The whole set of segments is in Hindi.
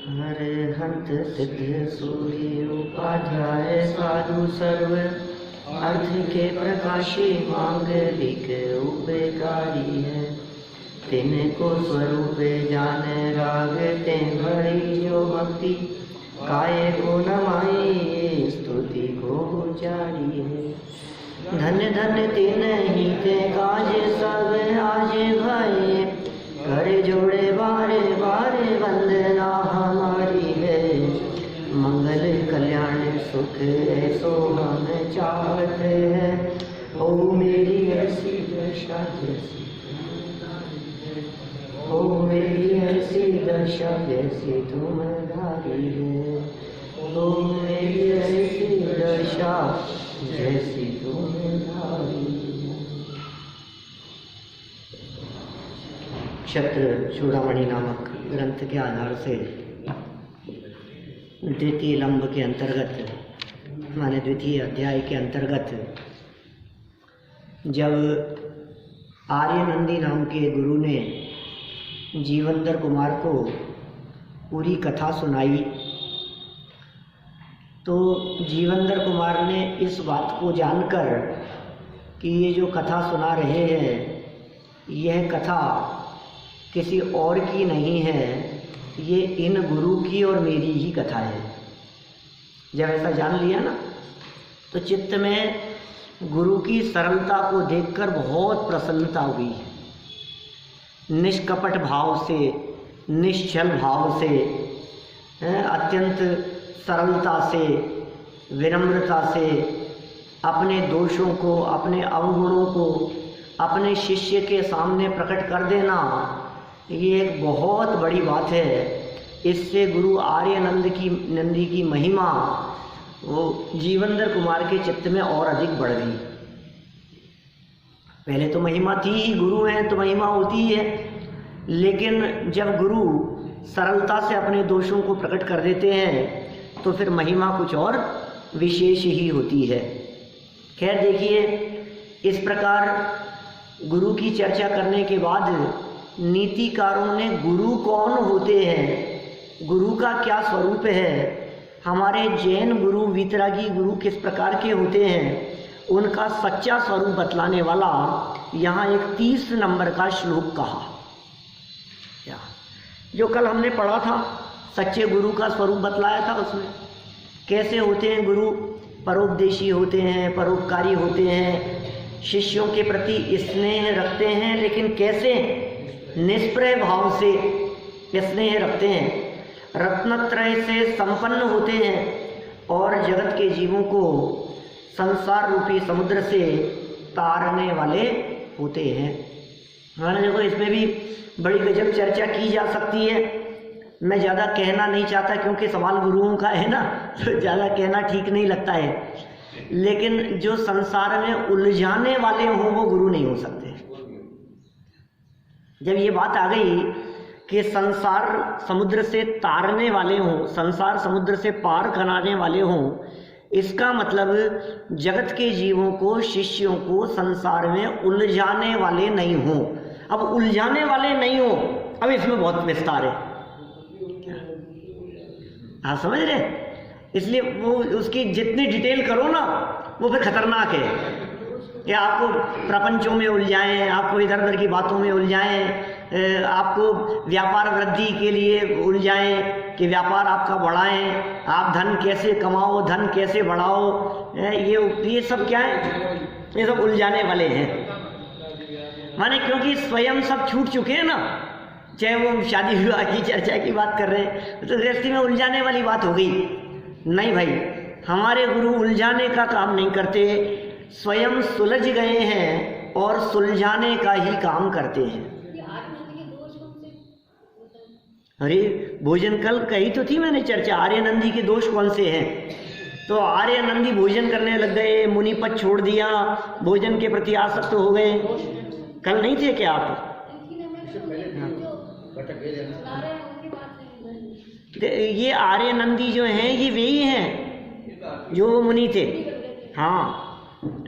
हरे हंत सिद्ध सूर्य उपाध्याय साधु सर्व अर्थ के प्रकाशी मांगलिक उपकारी है। तिनको स्वरूप जाने राग ते भरी जो भक्ति काय को नमाई स्तुति को जारी है। धन धन तीन ही ते काज सब आज भाई कर जोड़े बारे बारे वंदना हमारी है। मंगल कल्याण सुख ऐसो हम चाहते हैं। ओ मेरी ऐसी दशा जैसी ओ मेरी ऐसी दशा जैसी तुम धारी है। ओ मेरी ऐसी दशा जैसी तुम धारी है। क्षत्र चूड़ामणि नामक ग्रंथ के आधार से द्वितीय लंब के अंतर्गत माने द्वितीय अध्याय के अंतर्गत जब आर्यनंदी नाम के गुरु ने जीवंदर कुमार को पूरी कथा सुनाई तो जीवंदर कुमार ने इस बात को जानकर कि ये जो कथा सुना रहे हैं यह कथा किसी और की नहीं है, ये इन गुरु की और मेरी ही कथा है। जब ऐसा जान लिया ना तो चित्त में गुरु की सरलता को देखकर बहुत प्रसन्नता हुई। निष्कपट भाव से, निश्चल भाव से, अत्यंत सरलता से, विनम्रता से अपने दोषों को, अपने अवगुणों को अपने शिष्य के सामने प्रकट कर देना, ये एक बहुत बड़ी बात है। इससे गुरु नंदी की महिमा वो जीवंदर कुमार के चित्त में और अधिक बढ़ गई। पहले तो महिमा थी ही, गुरु हैं तो महिमा होती ही है, लेकिन जब गुरु सरलता से अपने दोषों को प्रकट कर देते हैं तो फिर महिमा कुछ और विशेष ही होती है। खैर देखिए, इस प्रकार गुरु की चर्चा करने के बाद नीतिकारों ने गुरु कौन होते हैं, गुरु का क्या स्वरूप है, हमारे जैन गुरु वीतरागी गुरु किस प्रकार के होते हैं, उनका सच्चा स्वरूप बतलाने वाला यहाँ एक 30 नंबर का श्लोक कहा। जो कल हमने पढ़ा था, सच्चे गुरु का स्वरूप बतलाया था, उसमें कैसे होते हैं गुरु, परोपदेशी होते हैं, परोपकारी होते हैं, शिष्यों के प्रति स्नेह रखते हैं, लेकिन कैसे निष्प्रय भाव से स्नेह रखते हैं, रत्नत्रय से संपन्न होते हैं और जगत के जीवों को संसार रूपी समुद्र से तारने वाले होते हैं। मैंने देखो इसमें भी बड़ी गजब चर्चा की जा सकती है। मैं ज़्यादा कहना नहीं चाहता क्योंकि सवाल गुरुओं का है ना, तो ज़्यादा कहना ठीक नहीं लगता है, लेकिन जो संसार में उलझाने वाले हों वो गुरु नहीं हो सकते। जब ये बात आ गई कि संसार समुद्र से तारने वाले हों, संसार समुद्र से पार कराने वाले हों, इसका मतलब जगत के जीवों को, शिष्यों को संसार में उलझाने वाले नहीं हों। अब उलझाने वाले नहीं हों, अब इसमें बहुत विस्तार है, आप समझ रहे? इसलिए वो उसकी जितनी डिटेल करो ना वो फिर खतरनाक है। या आपको प्रपंचों में उलझाएं, आपको इधर उधर की बातों में उलझाएं, आपको व्यापार वृद्धि के लिए उलझाएं कि व्यापार आपका बढ़ाएं, आप धन कैसे कमाओ, धन कैसे बढ़ाओ, ये सब क्या है? ये सब उलझाने वाले हैं। माने क्योंकि स्वयं सब छूट चुके हैं ना, चाहे वो शादी विवाह की चर्चा की बात कर रहे हैं तो गृहस्थी में उलझाने वाली बात हो गई। नहीं भाई, हमारे गुरु उलझाने का काम नहीं करते, स्वयं सुलझ गए हैं और सुलझाने का ही काम करते हैं। अरे भोजन कल कही तो थी मैंने चर्चा, आर्यनंदी के दोष कौन से हैं। तो आर्यनंदी भोजन करने लग गए, मुनि पद छोड़ दिया, भोजन के प्रति आसक्त हो गए। कल नहीं थे क्या आप? ये आर्यनंदी जो हैं ये वे ही हैं जो वो मुनि थे। हाँ,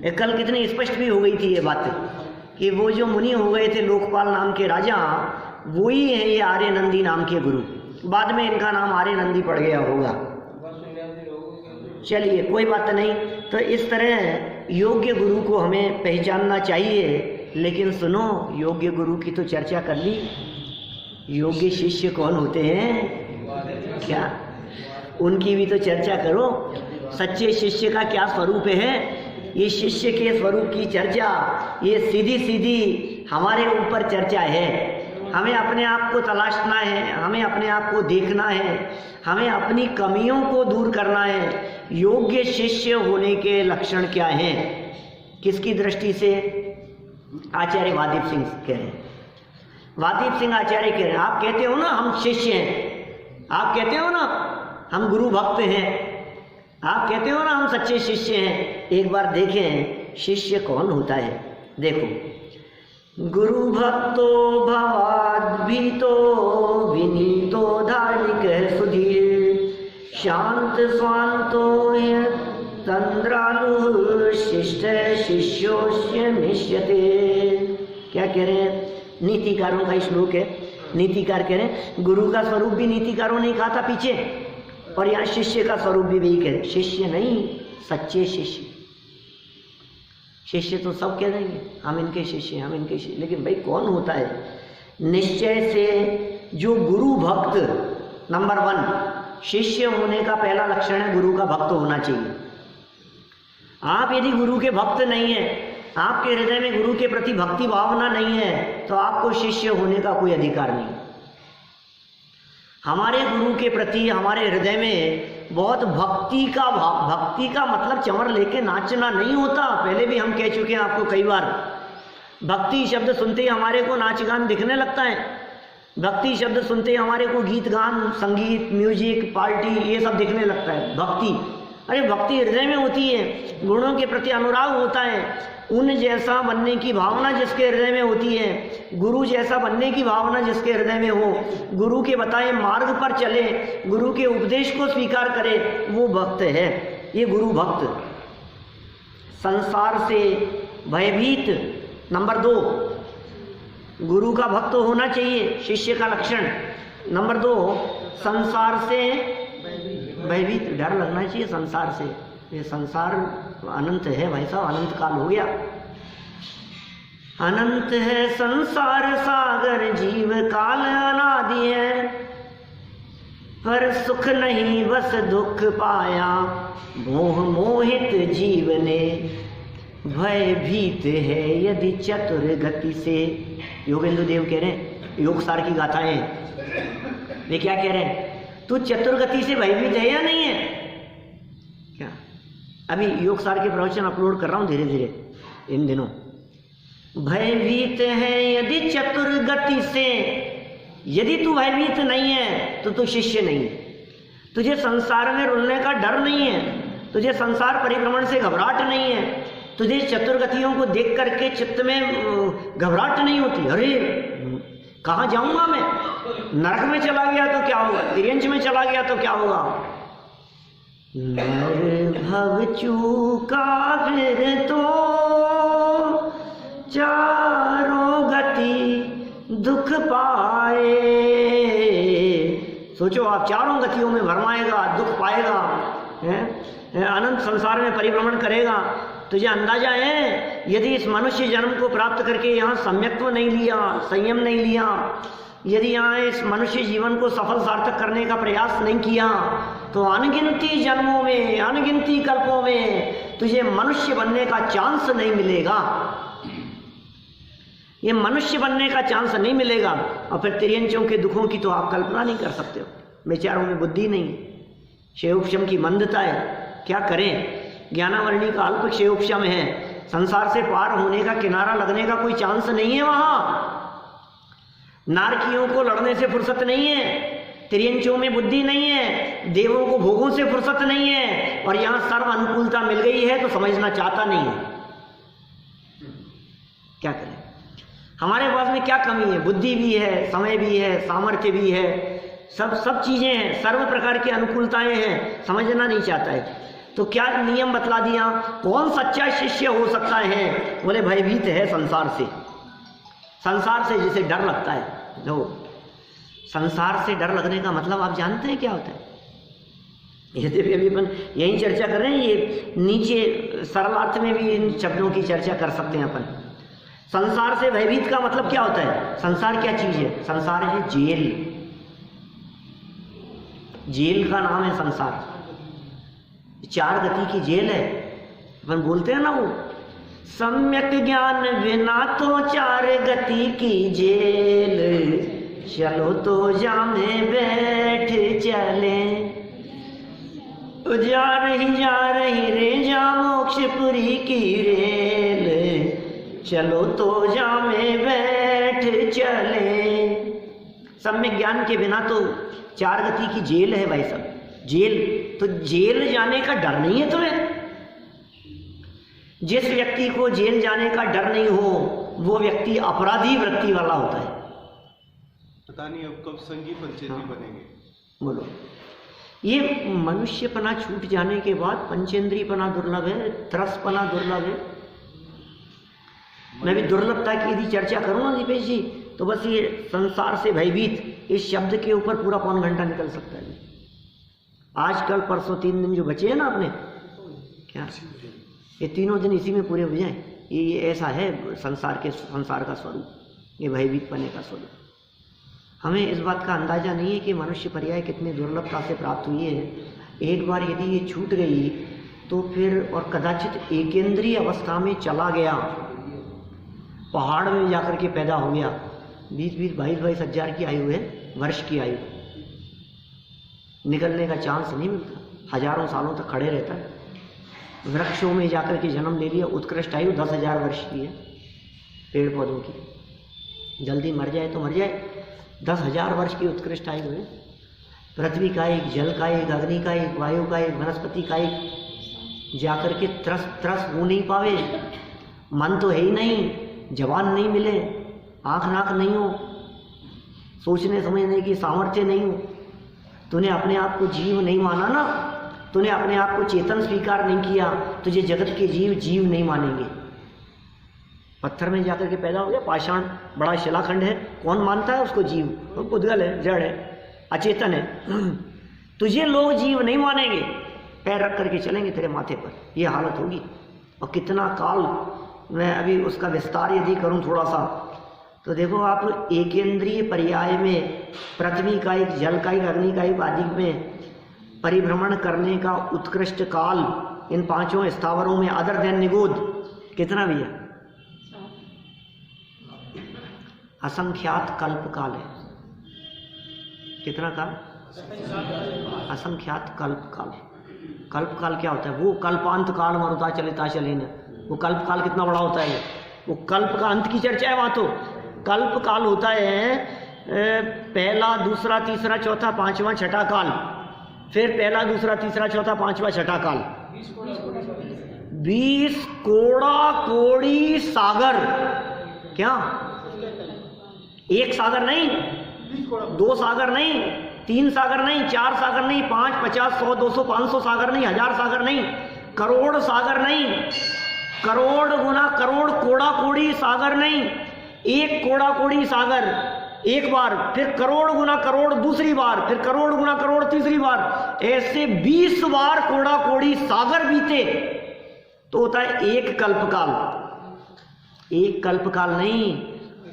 कल कितनी स्पष्ट भी हो गई थी ये बात कि वो जो मुनि हो गए थे लोकपाल नाम के राजा, वो ही हैं ये आर्यनंदी नाम के गुरु। बाद में इनका नाम आर्य नंदी पड़ गया होगा। चलिए कोई बात नहीं। तो इस तरह योग्य गुरु को हमें पहचानना चाहिए। लेकिन सुनो, योग्य गुरु की तो चर्चा कर ली, योग्य शिष्य कौन होते हैं क्या, उनकी भी तो चर्चा करो। सच्चे शिष्य का क्या स्वरूप है, ये शिष्य के स्वरूप की चर्चा, ये सीधी सीधी हमारे ऊपर चर्चा है। हमें अपने आप को तलाशना है, हमें अपने आप को देखना है, हमें अपनी कमियों को दूर करना है। योग्य शिष्य होने के लक्षण क्या हैं, किसकी दृष्टि से? आचार्य वादीप सिंह कह रहे हैं, वादीप सिंह आचार्य कह रहे हैं। आप कहते हो ना हम शिष्य हैं, आप कहते हो ना हम गुरु भक्त हैं, आप कहते हो ना हम सच्चे शिष्य हैं। एक बार देखें शिष्य कौन होता है। देखो, गुरु भक्तो भवाद भीतो विनीतो धार्मिक सुधीर शांत स्वांतो तंद्रालु शिष्ट शिष्योस्य मिष्यते। क्या कह रहे हैं? नीतिकारों का श्लोक है। नीतिकार कह रहे हैं गुरु का स्वरूप भी नीतिकारों ने कहा था पीछे, और यहाँ शिष्य का स्वरूप भी वही कह रहे। शिष्य नहीं, सच्चे शिष्य। शिष्य तो सब कह देंगे हम इनके शिष्य, हम इनके शिष्य, लेकिन भाई कौन होता है? निश्चय से जो गुरु भक्त, नंबर 1 शिष्य होने का पहला लक्षण है गुरु का भक्त होना चाहिए। आप यदि गुरु के भक्त नहीं है, आपके हृदय में गुरु के प्रति भक्ति भावना नहीं है, तो आपको शिष्य होने का कोई अधिकार नहीं। हमारे गुरु के प्रति हमारे हृदय में बहुत भक्ति का मतलब चमर लेके नाचना नहीं होता। पहले भी हम कह चुके हैं आपको कई बार। भक्ति शब्द सुनते ही हमारे को नाच गान दिखने लगता है, भक्ति शब्द सुनते ही हमारे को गीत गान, संगीत, म्यूजिक, पार्टी, ये सब दिखने लगता है। भक्ति, अरे भक्ति हृदय में होती है, गुणों के प्रति अनुराग होता है, उन जैसा बनने की भावना जिसके हृदय में होती है, गुरु जैसा बनने की भावना जिसके हृदय में हो, गुरु के बताए मार्ग पर चले, गुरु के उपदेश को स्वीकार करे, वो भक्त है। ये गुरु भक्त। संसार से भयभीत, नंबर 2 गुरु का भक्त होना चाहिए, शिष्य का लक्षण। नंबर 2 संसार से भयभीत, डर लगना चाहिए संसार से। ये संसार अनंत है भाई साहब, अनंत काल हो गया। अनंत है संसार सागर, जीव काल अनादि है, पर सुख नहीं बस दुख पाया, मोह मोहित जीव ने, भयभीत है यदि चतुर गति से। योगेंद्र देव कह रहे हैं, योग सार की गाथाएं, वे क्या कह रहे हैं? तू चतुर गति से भयभीत है या नहीं है? क्या अभी योग सार के प्रवचन अपलोड कर रहा हूं धीरे धीरे इन दिनों। भयभीत है यदि चतुर गति से, यदि तू भयभीत नहीं है तो तू शिष्य नहीं है। तुझे संसार में रुलने का डर नहीं है, तुझे संसार परिभ्रमण से घबराहट नहीं है, तुझे चतुर गतियों को देख करके चित्त में घबराहट नहीं होती। अरे कहाँ जाऊंगा मैं, नरक में चला गया तो क्या होगा, तिर्यंच में चला गया तो क्या होगा। नर भव चूका फिर तो चारों गति दुख पाए। सोचो आप, चारों गतियों में भरमाएगा, दुख पाएगा, अनंत संसार में परिभ्रमण करेगा। तुझे अंदाजा है यदि इस मनुष्य जन्म को प्राप्त करके यहाँ सम्यक्त्व नहीं लिया, संयम नहीं लिया, यदि यहाँ इस मनुष्य जीवन को सफल सार्थक करने का प्रयास नहीं किया, तो अनगिनती जन्मों में, अनगिनती कल्पों में तुझे मनुष्य बनने का चांस नहीं मिलेगा। ये मनुष्य बनने का चांस नहीं मिलेगा। और फिर तिर्यंचों के दुखों की तो आप कल्पना नहीं कर सकते हो। बेचारों में बुद्धि नहीं, क्षयोपशम की मंदता है, क्या करें। ज्ञानावरणी का अल्प क्षयोपशम है, संसार से पार होने का, किनारा लगने का कोई चांस नहीं है वहां। नारकियों को लड़ने से फुर्सत नहीं है, तिर्यंचों में बुद्धि नहीं है, देवों को भोगों से फुर्सत नहीं है, और यहां सर्व अनुकूलता मिल गई है तो समझना चाहता नहीं है। क्या करें, हमारे पास में क्या कमी है? बुद्धि भी है, समय भी है, सामर्थ्य भी है, सब चीजें हैं, सर्व प्रकार की अनुकूलताएं हैं, समझना नहीं चाहता है। तो क्या नियम बतला दिया, कौन सच्चा शिष्य हो सकता है? बोले भयभीत है संसार से, संसार से जिसे डर लगता है। जो संसार से डर लगने का मतलब आप जानते हैं क्या होता है? यद्यपि अभी अपन यही चर्चा कर रहे हैं, ये नीचे सरल अर्थ में भी इन शब्दों की चर्चा कर सकते हैं अपन। संसार से भयभीत का मतलब क्या होता है? संसार क्या चीज है? संसार है जेल। जेल का नाम है संसार। 4 गति की जेल है। अपन बोलते हैं ना वो सम्यक ज्ञान बिना तो 4 गति की जेल, चलो तो जामे बैठ चले, जा रही रे जा मोक्षपुरी की रेल, चलो तो जामे बैठ चले। सम्यक ज्ञान के बिना तो 4 गति की जेल है भाई साहब। जेल तो जेल जाने का डर नहीं है तुम्हें? जिस व्यक्ति को जेल जाने का डर नहीं हो वो व्यक्ति अपराधी वृत्ति वाला होता है। पता नहीं अब कब संगी पंचेंद्री बनेंगे। बोलो, ये मनुष्यपना छूट जाने के बाद पंचेंद्रीपना दुर्लभ है, त्रसपना दुर्लभ है। मैं भी दुर्लभता की यदि चर्चा करूँ ना दीपेश जी, तो बस ये संसार से भयभीत इस शब्द के ऊपर पूरा पौन घंटा निकल सकता है। आज कल परसों 3 दिन जो बचे हैं ना अपने, क्या ये तीनों दिन इसी में पूरे हो जाएं। ये ऐसा है संसार का स्वरूप, ये भयभीत पने का स्वरूप। हमें इस बात का अंदाजा नहीं है कि मनुष्य पर्याय कितनी दुर्लभता से प्राप्त हुई है। एक बार यदि ये छूट गई तो फिर और कदाचित एकेंद्रीय अवस्था में चला गया, पहाड़ में जाकर के पैदा हो गया, 20-20, 22-22 हजार की आयु है, वर्ष की आयु, निकलने का चांस नहीं मिलता, हजारों सालों तक खड़े रहता है। वृक्षों में जाकर के जन्म ले लिया, उत्कृष्ट आयु 10,000 वर्ष की है पेड़ पौधों की। जल्दी मर जाए तो मर जाए, 10,000 वर्ष की उत्कृष्ट आयु है। पृथ्वी का एक, जल का एक, अग्नि का एक, वायु का एक, वनस्पति का एक, जाकर के त्रस हो नहीं पावे। मन तो है ही नहीं, जवान नहीं मिले, आँख नाक नहीं हो, सोचने समझने की सामर्थ्य नहीं हो, तूने अपने आप को जीव नहीं माना ना, तूने अपने आप को चेतन स्वीकार नहीं किया, तुझे जगत के जीव नहीं मानेंगे। पत्थर में जाकर के पैदा हो गया, पाषाण बड़ा शिलाखंड है, कौन मानता है उसको जीव? वो पुद्गल है, जड़ है, अचेतन है। तुझे लोग जीव नहीं मानेंगे, पैर रख करके चलेंगे तेरे माथे पर, ये हालत होगी। और कितना काल, मैं अभी उसका विस्तार यदि करूं थोड़ा सा, तो देखो आप एकेंद्रीय पर्याय में पृथ्वी का एक, जल का एक, अग्नि का एक आदि में परिभ्रमण करने का उत्कृष्ट काल इन 5 स्थावरों में अदर देन निगोद कितना भी है? असंख्यात कल्प काल है। कितना काल? असंख्यात कल्प काल। कल्प काल क्या होता है? वो कल्पांत काल मरुता चलिता चलीन। वो कल्प काल कितना बड़ा होता है? वो कल्प का अंत की चर्चा है वहाँ। तो कल्प काल होता है पहला, दूसरा, तीसरा, चौथा, पांचवा, छठा काल, फिर पहला, दूसरा, तीसरा, चौथा, पांचवा, छठा काल। 20 कोड़ा कोड़ी सागर। क्या? एक सागर नहीं, 2 सागर नहीं, 3 सागर नहीं, 4 सागर नहीं, 5, 50, 100, 200, 500 सागर नहीं, 1000 सागर नहीं, करोड़ सागर नहीं, करोड़ गुना करोड़ कोड़ा कोड़ी सागर नहीं, एक कोड़ा कोड़ी सागर एक बार, फिर करोड़ गुना करोड़ दूसरी बार, फिर करोड़ गुना करोड़ तीसरी बार, ऐसे 20 बार कोड़ा कोड़ी सागर बीते तो होता है एक कल्पकाल। एक कल्पकाल नहीं,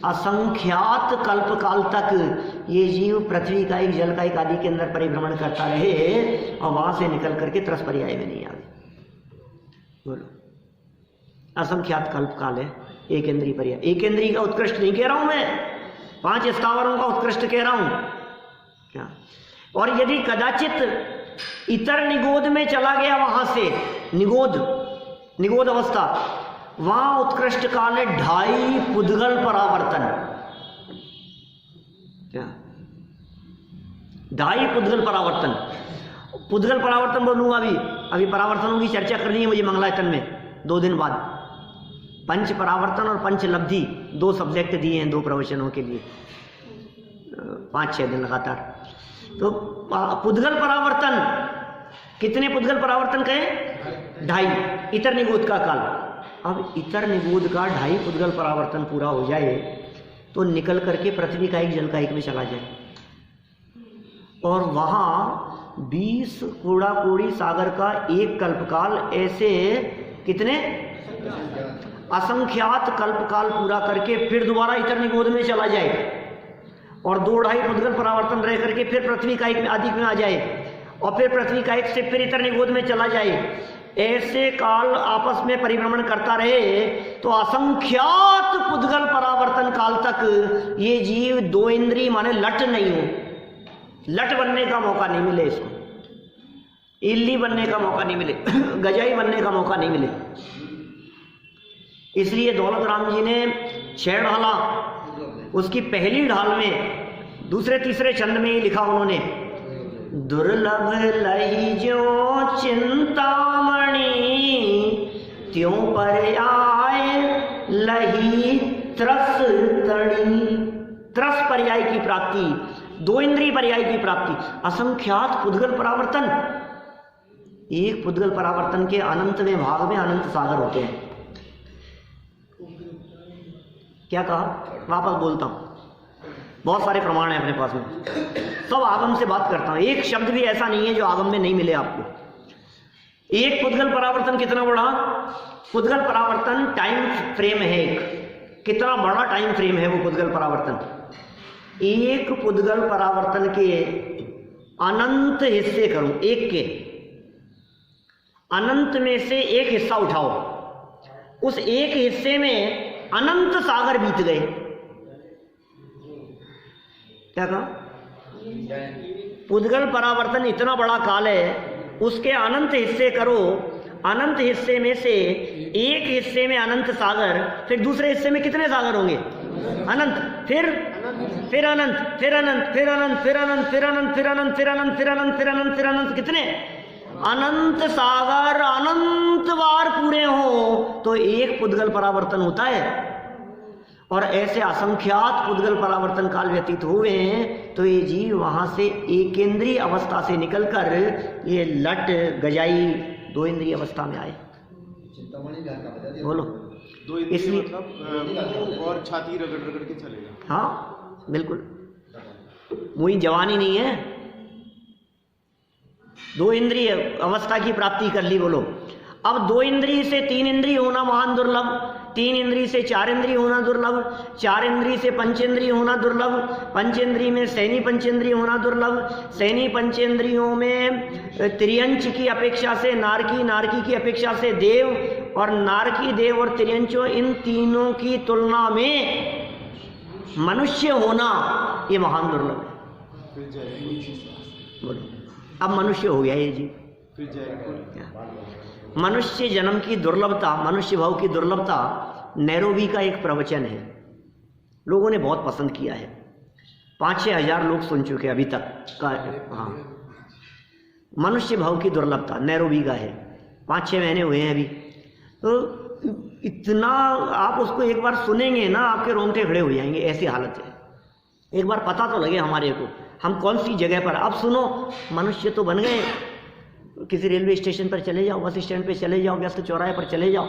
असंख्यात कल्पकाल तक ये जीव पृथ्वी का एक, जल का एक आदि के अंदर परिभ्रमण करता रहे और वहां से निकल करके त्रस पर्याय में नहीं आवे। बोलो, असंख्यात कल्पकाल है एक इंद्रिय पर्याय। एक इंद्रिय का उत्कृष्ट नहीं कह रहा हूं मैं, 5 स्थावरों का उत्कृष्ट कह रहा हूं। क्या? और यदि कदाचित इतर निगोद में चला गया, वहां से निगोद अवस्था, वहां उत्कृष्ट काल है 2.5 पुद्गल परावर्तन। क्या? 2.5 पुद्गल परावर्तन। पुद्गल परावर्तन बोलूंगा अभी परावर्तनों की चर्चा करनी है मुझे मंगलायतन में 2 दिन बाद। पंच परावर्तन और पंच लब्धि 2 सब्जेक्ट दिए हैं 2 प्रवचनों के लिए, 5-6 दिन लगातार। तो पुद्गल परावर्तन, कितने पुद्गल परावर्तन कहें? 2.5 इतर निगोद का काल। अब इतर निगोद का 2.5 पुद्गल परावर्तन पूरा हो जाए तो निकल करके पृथ्वी का एक, जल का एक में चला जाए। और वहाँ 20 कूड़ा कूड़ी सागर का एक कल्पकाल, ऐसे कितने असंख्यात कल्पकाल पूरा करके फिर दोबारा इतरनिगोद में चला जाए और 2-2.5 पुद्गल परावर्तन रह करके फिर पृथ्वी का एक आदि में आ जाए और फिर पृथ्वी का एक से फिर इतरनिगोद में चला जाए, ऐसे काल आपस में परिभ्रमण करता रहे तो असंख्यात पुद्गल परावर्तन काल तक ये जीव 2 इंद्रिय माने लट नहीं हो, लट बनने का मौका नहीं मिले, इसको इल्ली बनने का मौका नहीं मिले, गजाई बनने का मौका नहीं मिले। इसलिए दौलत राम जी ने 6 ढाला, उसकी पहली ढाल में दूसरे तीसरे छंद में ही लिखा उन्होंने, दुर्लभ लही जो चिंतामणि त्यों पर आए लही त्रस तणी। त्रस पर्याय की प्राप्ति, 2 इंद्रिय पर्याय की प्राप्ति, असंख्यात पुद्गल परावर्तन। एक पुद्गल परावर्तन के अनंतवें भाग में अनंत सागर होते हैं। क्या कहा, वापस बोलता हूं, बहुत सारे प्रमाण हैं अपने पास में, सब आगम से बात करता हूं, एक शब्द भी ऐसा नहीं है जो आगम में नहीं मिले आपको। एक पुद्गल परावर्तन कितना बड़ा, पुद्गल परावर्तन टाइम फ्रेम है एक, कितना बड़ा टाइम फ्रेम है वो पुद्गल परावर्तन। एक पुद्गल परावर्तन के अनंत हिस्से करूं, एक के अनंत में से एक हिस्सा उठाओ, उस एक हिस्से में अनंत सागर बीत गए। क्या कहा, पुद्गल परावर्तन इतना बड़ा काल है, उसके अनंत हिस्से करो, अनंत हिस्से में से एक हिस्से में अनंत सागर, फिर दूसरे हिस्से में कितने सागर होंगे, अनंत, फिर अनंत, फिर अनंत, फिर अनंत, फिर अनंत, फिर अनंत, फिर अनंत, फिर अनंत, फिर अनंत, फिर अनंत, फिर अनंत, फिर अनंत, कितने अनंत सागर अनंत बार पूरे हो तो एक पुद्गल परावर्तन होता है। और ऐसे असंख्यात पुद्गल परावर्तन काल व्यतीत हुए हैं तो ये जीव वहां से एकेंद्रीय अवस्था से निकलकर ये लट गजाई 2 इंद्रिय अवस्था में आए। बोलो, 2 इंद्रिय मतलब और छाती रगड़ रगड़ के चलेगा। हाँ बिल्कुल, वही जवानी नहीं है, 2 इंद्रिय अवस्था की प्राप्ति कर ली। बोलो, अब 2 इंद्रिय से 3 इंद्रिय होना महान दुर्लभ, 3 इंद्रिय से 4 इंद्रिय होना दुर्लभ, 4 इंद्रिय से पंचेंद्रिय होना दुर्लभ, पंचेंद्रिय में सैनी पंचेंद्रिय होना दुर्लभ, सैनी पंचेंद्रियों में त्रियंच की अपेक्षा से नारकी, नारकी की अपेक्षा से देव, और नारकी, देव और त्रियंचों, इन तीनों की तुलना में मनुष्य होना ये महान दुर्लभ है। बोलो, अब मनुष्य हो गया ये जी। मनुष्य जन्म की दुर्लभता, मनुष्य भाव की दुर्लभता नैरोबी का एक प्रवचन है, लोगों ने बहुत पसंद किया है, 5-6 हजार लोग सुन चुके अभी तक का। हाँ, मनुष्य भाव की दुर्लभता नैरोबी का है, 5-6 महीने हुए हैं अभी, तो इतना आप उसको एक बार सुनेंगे ना आपके रोंगटे खड़े हो जाएंगे, ऐसी हालत है। एक बार पता तो लगे हमारे को हम कौन सी जगह पर। अब सुनो, मनुष्य तो बन गए, किसी रेलवे स्टेशन पर चले जाओ, बस स्टैंड पे चले जाओ, व्यस्त चौराहे पर चले जाओ,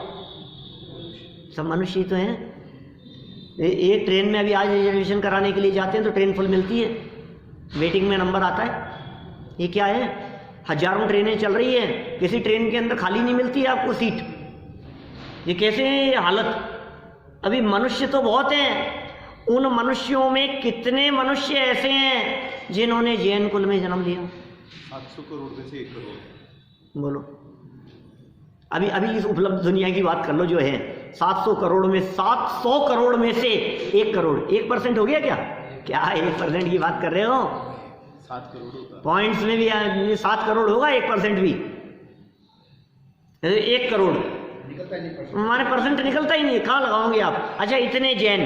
सब मनुष्य ही तो हैं। एक ट्रेन में अभी आज रिजर्वेशन कराने के लिए जाते हैं तो ट्रेन फुल मिलती है, वेटिंग में नंबर आता है। ये क्या है, हजारों ट्रेनें चल रही हैं, किसी ट्रेन के अंदर खाली नहीं मिलती है आपको सीट। ये कैसे है ये हालत। अभी मनुष्य तो बहुत हैं, उन मनुष्यों में कितने मनुष्य ऐसे हैं जिन्होंने जैन कुल में जन्म लिया। 700 करोड़ में से 1 करोड़। बोलो, अभी अभी इस उपलब्ध दुनिया की बात कर लो जो है, 700 करोड़ में 700 करोड़ में से 1 करोड़, 1% हो गया क्या? क्या 1% की बात कर रहे हो? 7 करोड़ होगा। पॉइंट्स में भी 7 करोड़ होगा, 1% भी 1 करोड़ हमारे परसेंट निकलता ही नहीं, कहाँ लगाओगे आप? अच्छा, इतने जैन,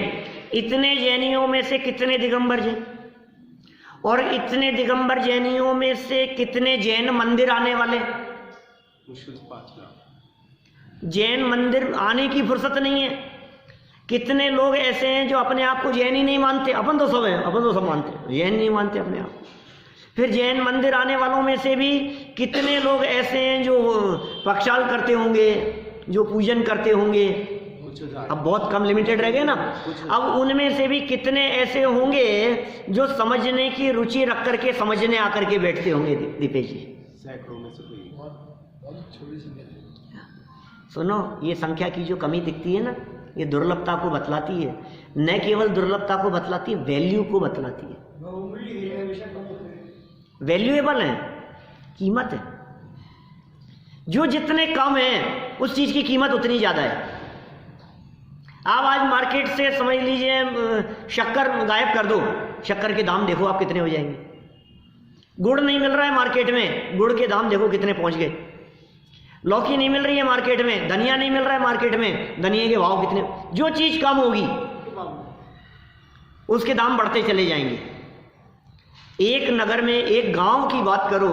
इतने जैनियों में से कितने दिगंबर जैन, और इतने दिगंबर जैनियों में से कितने जैन मंदिर आने वाले? मुश्किल 5 लाख। जैन मंदिर आने की फुर्सत नहीं है। कितने लोग ऐसे हैं जो अपने आप को जैन ही नहीं मानते? अपन तो सब हैं, अपन तो सब मानते हैं, जैन नहीं मानते अपने आप। फिर जैन मंदिर आने वालों में से भी कितने लोग ऐसे हैं जो प्रक्षाल करते होंगे, जो पूजन करते होंगे, कुछ हजार। अब बहुत कम लिमिटेड रह गए ना। अब उनमें से भी कितने ऐसे होंगे जो समझने की रुचि रख करके समझने आकर के बैठते होंगे दीपेश जी? सैकड़ों में से कोई। सुनो, ये संख्या की जो कमी दिखती है ना, ये दुर्लभता को बतलाती है। न केवल दुर्लभता को बतलाती है, वैल्यू को बतलाती है। वैल्यूएबल है, कीमत है। जो जितने कम है उस चीज की कीमत उतनी ज्यादा है। आप आज मार्केट से समझ लीजिए शक्कर गायब कर दो, शक्कर के दाम देखो आप कितने हो जाएंगे। गुड़ नहीं मिल रहा है मार्केट में, गुड़ के दाम देखो कितने पहुंच गए। लौकी नहीं मिल रही है मार्केट में, धनिया नहीं मिल रहा है मार्केट में, धनिया के भाव कितने। जो चीज कम होगी उसके दाम बढ़ते चले जाएंगे। एक नगर में, एक गांव की बात करो,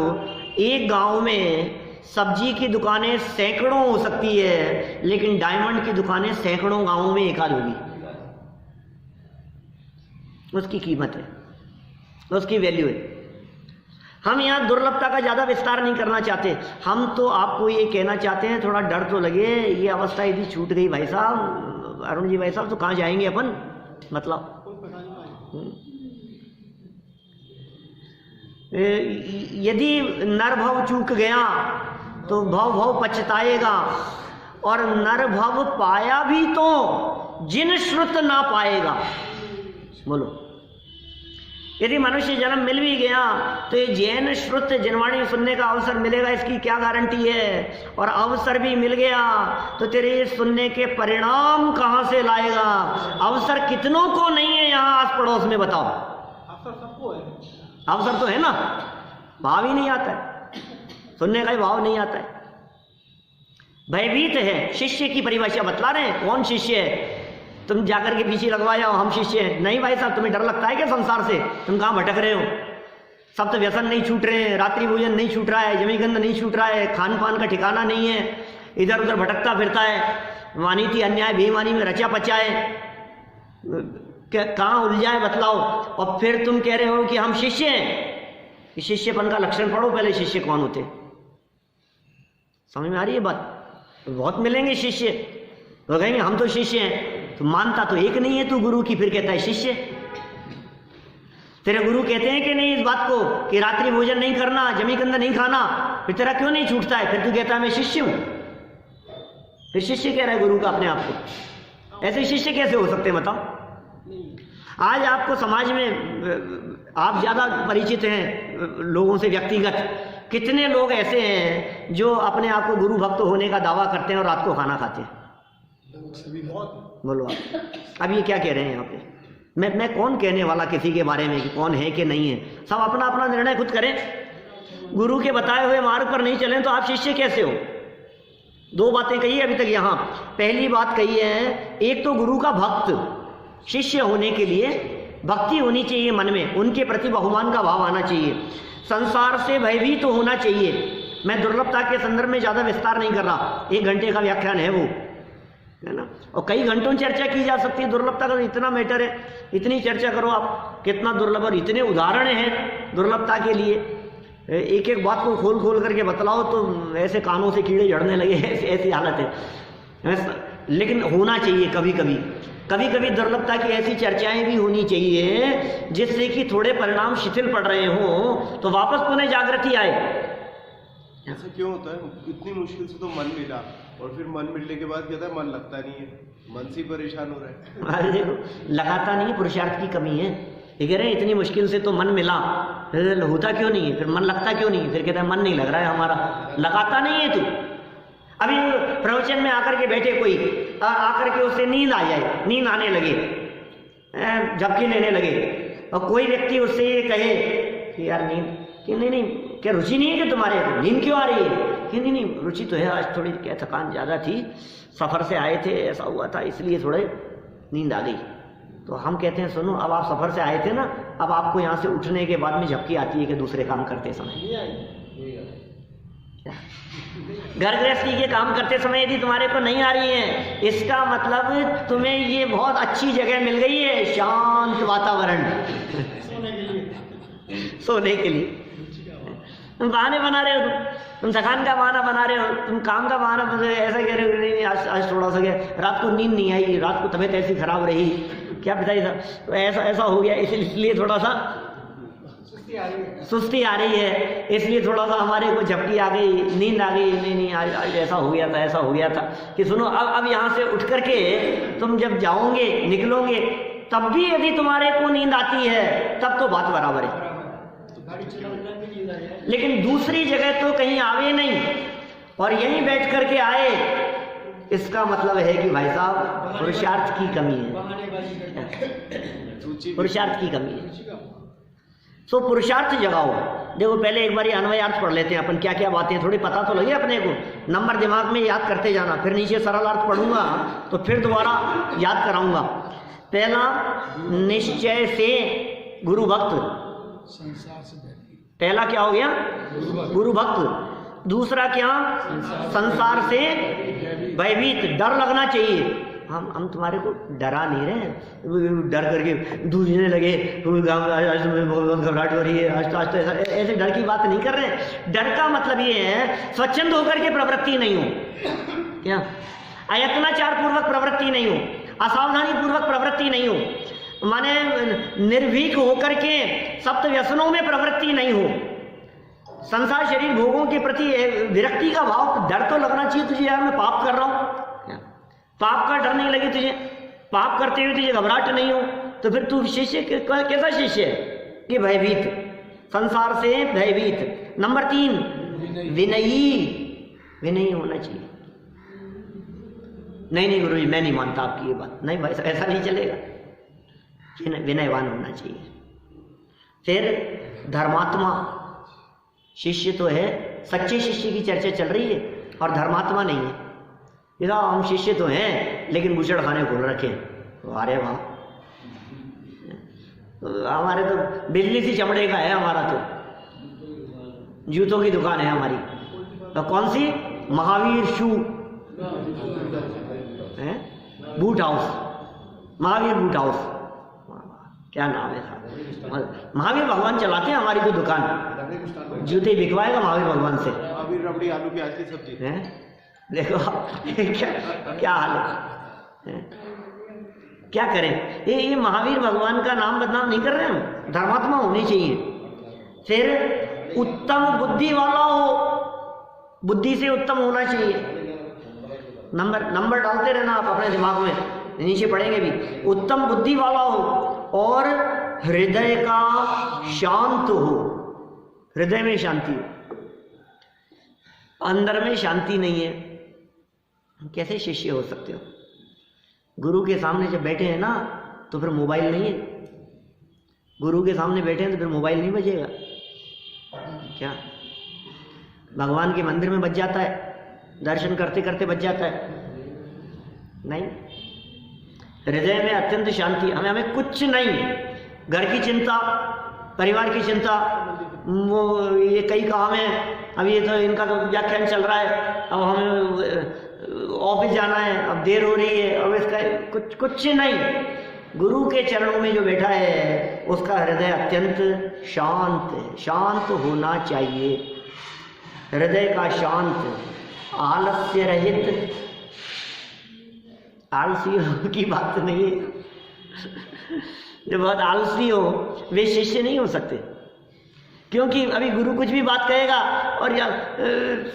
एक गांव में सब्जी की दुकानें सैकड़ों हो सकती है, लेकिन डायमंड की दुकानें सैकड़ों गांवों में एक आध होगी। उसकी कीमत है, उसकी वैल्यू है। हम यहाँ दुर्लभता का ज्यादा विस्तार नहीं करना चाहते। हम तो आपको ये कहना चाहते हैं, थोड़ा डर तो लगे, ये अवस्था यदि छूट गई भाई साहब, अरुण जी भाई साहब, तो कहाँ जाएंगे अपन? मतलब यदि नर भव चूक गया तो भव भव पछताएगा, और नर भव पाया भी तो जिन श्रुत ना पाएगा। बोलो, यदि मनुष्य जन्म मिल भी गया तो ये जैन श्रुत जिनवाणी सुनने का अवसर मिलेगा, इसकी क्या गारंटी है? और अवसर भी मिल गया तो तेरे सुनने के परिणाम कहां से लाएगा? अवसर कितनों को नहीं है यहाँ आस पड़ोस में, बताओ? अवसर सबको है। अवसर तो है ना, भाव ही नहीं आता है, सुनने का ही भाव नहीं आता है। भयभीत है, शिष्य की परिभाषा बतला रहे हैं। कौन शिष्य है? तुम जाकर के पीछे लगवा जाओ हम शिष्य हैं। नहीं भाई साहब, तुम्हें डर लगता है क्या संसार से? तुम कहाँ भटक रहे हो? सब तो व्यसन नहीं छूट रहे हैं, रात्रि भोजन नहीं छूट रहा है, जमीगंध नहीं छूट रहा है, खान पान का ठिकाना नहीं है, इधर उधर भटकता फिरता है, वानीति अन्याय बेईमानी में रचा पचा है, कहाँ उलझा है बतलाओ। और फिर तुम कह रहे हो कि हम शिष्य हैं। शिष्यपन का लक्षण पढ़ो पहले, शिष्य कौन होते? समझ में आ रही है बात? बहुत मिलेंगे शिष्य, वो कहेंगे हम तो शिष्य हैं। तो मानता तो एक नहीं है तू गुरु की, फिर कहता है शिष्य। तेरे गुरु कहते हैं कि नहीं इस बात को कि रात्रि भोजन नहीं करना, जमीगंध नहीं खाना, फिर तेरा क्यों नहीं छूटता है? फिर तू कहता है मैं शिष्य हूं। फिर शिष्य कह रहा है गुरु का अपने आप को। ऐसे शिष्य कैसे हो सकते हैं बताओ? आज आपको समाज में आप ज्यादा परिचित हैं लोगों से व्यक्तिगत, कितने लोग ऐसे हैं जो अपने आप को गुरु भक्त होने का दावा करते हैं और रात को खाना खाते हैं? बोलो आप। अब ये क्या कह रहे हैं यहाँ पे? मैं कौन कहने वाला किसी के बारे में कि कौन है कि नहीं है? सब अपना अपना निर्णय खुद करें। गुरु के बताए हुए मार्ग पर नहीं चलें तो आप शिष्य कैसे हो? दो बातें कही है अभी तक यहाँ। पहली बात कही है, एक तो गुरु का भक्त। शिष्य होने के लिए भक्ति होनी चाहिए मन में, उनके प्रति बहुमान का भाव आना चाहिए, संसार से भयभीत तो होना चाहिए। मैं दुर्लभता के संदर्भ में ज्यादा विस्तार नहीं कर रहा, 1 घंटे का व्याख्यान है वो, है ना, और कई घंटों चर्चा की जा सकती है। दुर्लभता का इतना मैटर है, इतनी चर्चा करो आप, कितना दुर्लभ, और इतने उदाहरण हैं दुर्लभता के लिए। एक एक बात को खोल खोल करके बतलाओ तो ऐसे कानों से कीड़े झड़ने लगे, ऐसी हालत है। लेकिन होना चाहिए कभी कभी, कभी कभी दुर्लभता की ऐसी चर्चाएं भी होनी चाहिए जिससे कि थोड़े परिणाम शिथिल पड़ रहे हों तो वापस पुनः जागृति आए। ऐसा क्यों होता है? इतनी मुश्किल से तो मन मिला, और फिर मन मिलने के बाद कहता है मन लगता नहीं है, मन से परेशान हो रहा है। अरे देखो, लगाता नहीं है, पुरुषार्थ की कमी है। ये कह रहे हैं इतनी मुश्किल से तो मन मिला, फिर होता क्यों नहीं है? फिर मन लगता क्यों नहीं? फिर कहता है मन नहीं लग रहा है हमारा। लगाता नहीं है तू। अभी प्रवचन में आकर के बैठे कोई, आकर के उससे नींद आ जाए, नींद आने लगे, झपकी लेने लगे, और कोई व्यक्ति उससे ये कहे कि यार नींद, कि नहीं, क्या रुचि नहीं है कि तुम्हारे, नींद क्यों आ रही है? कि नहीं, रुचि तो है, आज थोड़ी क्या थकान ज़्यादा थी, सफ़र से आए थे, ऐसा हुआ था, इसलिए थोड़े नींद आ गई। तो हम कहते हैं सुनो, अब आप सफ़र से आए थे ना, अब आपको यहाँ से उठने के बाद में झपकी आती है कि दूसरे काम करते समय, घर गृहस्थी के काम करते समय यदि तुम्हारे को नहीं आ रही है, इसका मतलब तुम्हें ये बहुत अच्छी जगह मिल गई है, शांत वातावरण सोने के लिए। तुम बहाने बना रहे हो, तुम थकान का बहाना बना रहे हो, तुम काम का बहाना ऐसा कह रहे हो, नहीं आज थोड़ा सा गया, रात को नींद नहीं आई, रात को तबीयत ऐसी खराब रही, क्या पिताजी साहब, तो ऐसा हो गया, इसलिए थोड़ा सा सुस्ती आ रही है, इसलिए थोड़ा सा हमारे को झपकी आ गई, नींद आ गई, नहीं आज ऐसा हो गया था, ऐसा हो गया था। कि सुनो, अब यहाँ से उठ करके तुम जब जाओगे, निकलोगे, तब भी यदि तुम्हारे को नींद आती है, तब तो बात बराबर है। लेकिन दूसरी जगह तो कहीं आवे नहीं और यहीं बैठ करके आए, इसका मतलब है कि भाई साहब पुरुषार्थ की कमी है, पुरुषार्थ की कमी है। सो पुरुषार्थ जगाओ। देखो पहले एक बार ये अन्वयार्थ पढ़ लेते हैं अपन, क्या क्या बातें थोड़ी पता तो लगे अपने को, नंबर दिमाग में याद करते जाना, फिर नीचे सरल अर्थ पढ़ूंगा तो फिर दोबारा याद कराऊंगा। पहला, निश्चय से गुरु भक्त, पहला क्या हो गया, गुरु भक्त। दूसरा क्या, संसार से भयभीत, डर लगना चाहिए। हम तुम्हारे को डरा नहीं रहे, डर करके दूसने लगे, आज बहुत घबराहट हो रही है, आज तो ऐसे डर की बात नहीं कर रहे। डर का मतलब ये है स्वच्छंद होकर के प्रवृत्ति नहीं हो, क्या अयत्नाचार पूर्वक प्रवृत्ति नहीं हो, असावधानी पूर्वक प्रवृत्ति नहीं हो, माने निर्भीक होकर के सप्त व्यसनों में प्रवृत्ति नहीं हो, संसार शरीर भोगों के प्रति विरक्ति का भाव, डर तो लगना चाहिए तुझे, यार मैं पाप कर रहा हूं, पाप का डर नहीं लगे तुझे, पाप करते हुए तुझे घबराहट नहीं हो, तो फिर तू शिष्य कैसा शिष्य है कि भयभीत, संसार से भयभीत। नंबर 3, विनयी, विनयी होना चाहिए। नहीं गुरु जी मैं नहीं मानता आपकी ये बात, नहीं भाई ऐसा नहीं चलेगा, विनयवान होना चाहिए। फिर धर्मात्मा, शिष्य तो है, सच्चे शिष्य की चर्चा चल रही है और धर्मात्मा नहीं है। इधर हम शिष्य तो हैं लेकिन बूचड़ खाने खोल रखे, अरे वाह, हमारे तो बिजली सी चमड़े का है, हमारा तो जूतों की दुकान है हमारी, तो कौन सी, महावीर शू है, boot house, Mahavir boot house, क्या नाम है साहब, महावीर भगवान चलाते हैं हमारी तो दुकान, जूते बिकवाएगा महावीर भगवान से। महावीर रबड़ी आलू प्याज की सब्जी है, देखो क्या हाल है, क्या करें, ये महावीर भगवान का नाम बदनाम नहीं कर रहे हम, धर्मात्मा होनी चाहिए। फिर उत्तम बुद्धि वाला हो, बुद्धि से उत्तम होना चाहिए। नंबर डालते रहना आप अपने दिमाग में, नीचे पढ़ेंगे भी। उत्तम बुद्धि वाला हो और हृदय का शांत हो, हृदय में शांति हो, अंदर में शांति नहीं है, कैसे शिष्य हो सकते हो? गुरु के सामने जब बैठे हैं ना तो फिर मोबाइल नहीं है, गुरु के सामने बैठे हैं तो फिर मोबाइल नहीं बजेगा क्या? भगवान के मंदिर में बज जाता है, दर्शन करते करते बज जाता है, नहीं। हृदय में अत्यंत शांति, हमें कुछ नहीं, घर की चिंता, परिवार की चिंता, वो ये कई काम है, अब ये तो इनका तो व्याख्यान चल रहा है, अब हमें ऑफिस जाना है, अब देर हो रही है, अब इसका कुछ नहीं। गुरु के चरणों में जो बैठा है उसका हृदय अत्यंत शांत है, शांत होना चाहिए, हृदय का शांत, आलस्य रहित। आलसी की बात नहीं है, जो बहुत आलसी हो वे शिष्य नहीं हो सकते, क्योंकि अभी गुरु कुछ भी बात कहेगा और या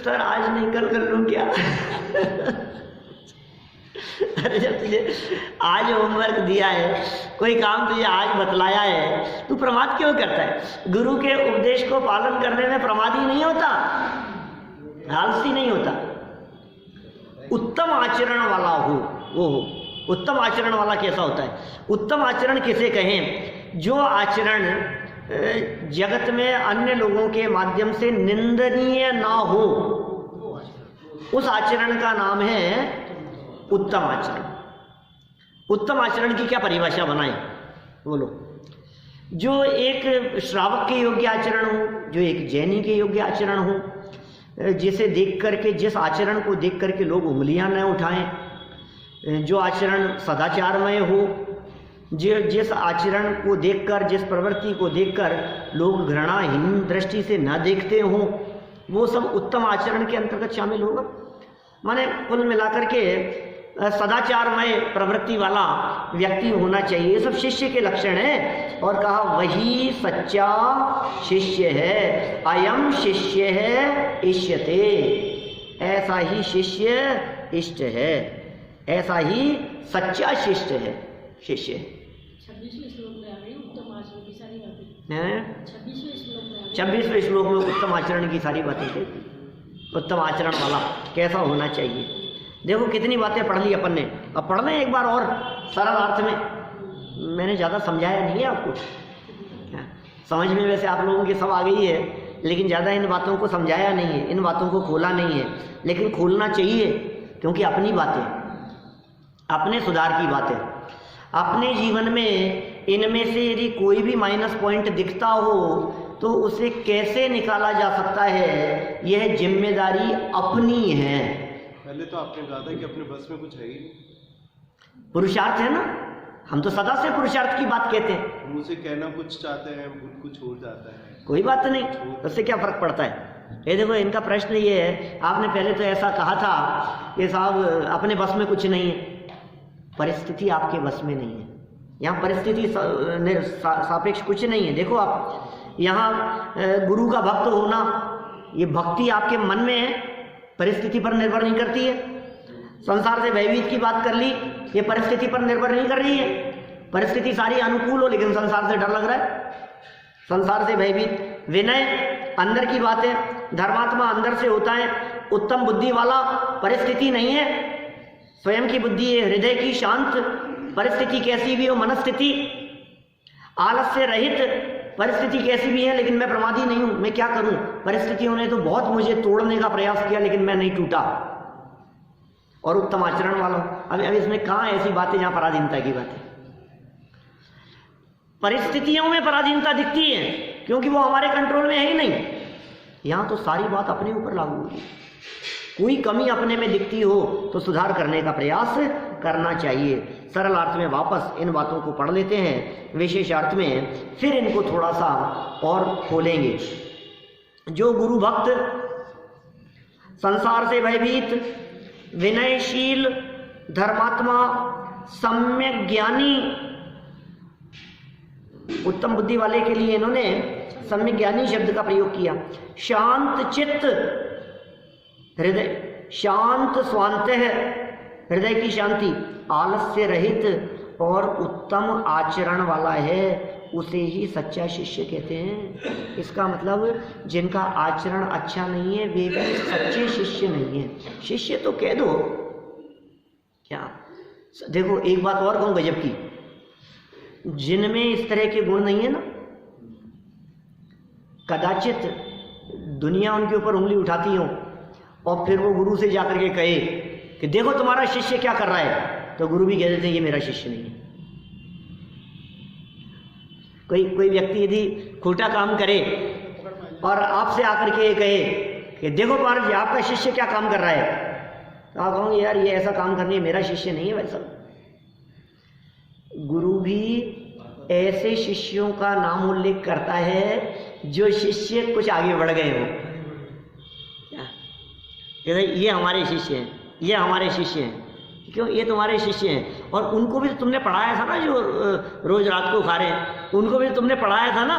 सर आज नहीं कल कर लूँ क्या अरे जब तुझे आज होमवर्क दिया है, कोई काम तुझे आज बतलाया है, तू प्रमाद क्यों करता है? गुरु के उपदेश को पालन करने में प्रमादी नहीं होता, आलसी नहीं होता। उत्तम आचरण वाला हो वो हो। उत्तम आचरण वाला कैसा होता है? उत्तम आचरण किसे कहें? जो आचरण जगत में अन्य लोगों के माध्यम से निंदनीय ना हो, उस आचरण का नाम है उत्तम आचरण। उत्तम आचरण की क्या परिभाषा बनाएं बोलो? जो एक श्रावक के योग्य आचरण हो, जो एक जैनी के योग्य आचरण हो, जिसे देख करके, जिस आचरण को देख करके लोग उंगलियां न उठाएं, जो आचरण सदाचारमय हो, जिस आचरण को देखकर, जिस प्रवृत्ति को देखकर लोग घृणाहीन दृष्टि से न देखते हों, वो सब उत्तम आचरण के अंतर्गत शामिल होगा। माने कुल मिलाकर के सदाचारमय प्रवृत्ति वाला व्यक्ति होना चाहिए। ये सब शिष्य के लक्षण हैं। और कहा वही सच्चा शिष्य है, अयम शिष्य है इष्यते, ऐसा ही शिष्य इष्ट है, ऐसा ही सच्चा शिष्य है, शिष्य। 26वें श्लोक में उत्तम आचरण की सारी बातें कहती। उत्तम आचरण वाला कैसा होना चाहिए। देखो कितनी बातें पढ़ ली अपन ने, अब पढ़ लें एक बार और सरल अर्थ में। मैंने ज़्यादा समझाया नहीं है आपको, समझ में वैसे आप लोगों की सब आ गई है, लेकिन ज़्यादा इन बातों को समझाया नहीं है, इन बातों को खोला नहीं है। लेकिन खोलना चाहिए, क्योंकि अपनी बातें, अपने सुधार की बातें, अपने जीवन में इनमें से यदि कोई भी माइनस पॉइंट दिखता हो तो उसे कैसे निकाला जा सकता है, यह जिम्मेदारी अपनी है। पहले तो आपने कहा था कि अपने बस में कुछ है ही नहीं। पुरुषार्थ है ना, हम तो सदा से पुरुषार्थ की बात कहते हैं। मुंह से कहना कुछ चाहते हैं, कुछ हो जाता है। कोई बात नहीं, उससे क्या फर्क पड़ता है। ये देखो इनका प्रश्न ये है, आपने पहले तो ऐसा कहा था कि साहब अपने बस में कुछ नहीं है। परिस्थिति आपके बस में नहीं है, यहाँ परिस्थिति सापेक्ष कुछ नहीं है। देखो आप यहाँ गुरु का भक्त होना, ये भक्ति आपके मन में है, परिस्थिति पर निर्भर नहीं करती है। संसार से भयभीत की बात कर ली, ये परिस्थिति पर निर्भर नहीं कर रही है। परिस्थिति सारी अनुकूल हो लेकिन संसार से डर लग रहा है, संसार से भयभीत। विनय अंदर की बात है, धर्मात्मा अंदर से होता है। उत्तम बुद्धि वाला परिस्थिति नहीं है, स्वयं की बुद्धि है, हृदय की शांत, परिस्थिति कैसी भी हो, मनस्थिति आलस्य रहित। परिस्थिति कैसी भी है लेकिन मैं प्रमादी नहीं हूं, मैं क्या करूं। परिस्थितियों ने तो बहुत मुझे तोड़ने का प्रयास किया लेकिन मैं नहीं टूटा। और उत्तम आचरण वाला, अब इसमें कहां ऐसी बातें जहां पराधीनता की बातें। परिस्थितियों में पराधीनता दिखती है क्योंकि वो हमारे कंट्रोल में है ही नहीं। यहां तो सारी बात अपने ऊपर लागू होगी। कोई कमी अपने में दिखती हो तो सुधार करने का प्रयास करना चाहिए। सरल अर्थ में वापस इन बातों को पढ़ लेते हैं, विशेष अर्थ में फिर इनको थोड़ा सा और खोलेंगे। जो गुरु भक्त, संसार से भयभीत, विनयशील, धर्मात्मा, सम्यक ज्ञानी, उत्तम बुद्धि वाले के लिए इन्होंने सम्यक ज्ञानी शब्द का प्रयोग किया। शांत चित्त, हृदय शांत, स्वांत है, हृदय की शांति, आलस्य रहित और उत्तम आचरण वाला है, उसे ही सच्चा शिष्य कहते हैं। इसका मतलब जिनका आचरण अच्छा नहीं है वे भी सच्चे शिष्य नहीं है। शिष्य तो कह दो क्या। देखो एक बात और कहूं गजब की, जिनमें इस तरह के गुण नहीं है ना, कदाचित दुनिया उनके ऊपर उंगली उठाती हो और फिर वो गुरु से जाकर के कहे कि देखो तुम्हारा शिष्य क्या कर रहा है, तो गुरु भी कह देते हैं ये मेरा शिष्य नहीं है। कोई व्यक्ति यदि खोटा काम करे और आपसे आकर के ये कहे कि देखो महाराज जी आपका शिष्य क्या काम कर रहा है, तो आप कहोगे यार ये ऐसा काम करने मेरा शिष्य नहीं है। वैसा गुरु भी ऐसे शिष्यों का नाम उल्लेख करता है जो शिष्य कुछ आगे बढ़ गए हो। ये हमारे शिष्य हैं, ये हमारे शिष्य हैं। क्यों? ये तुम्हारे शिष्य हैं। और उनको भी तो तुमने पढ़ाया था ना, जो रोज रात को खा रहे हैं, उनको भी तो तुमने पढ़ाया था ना,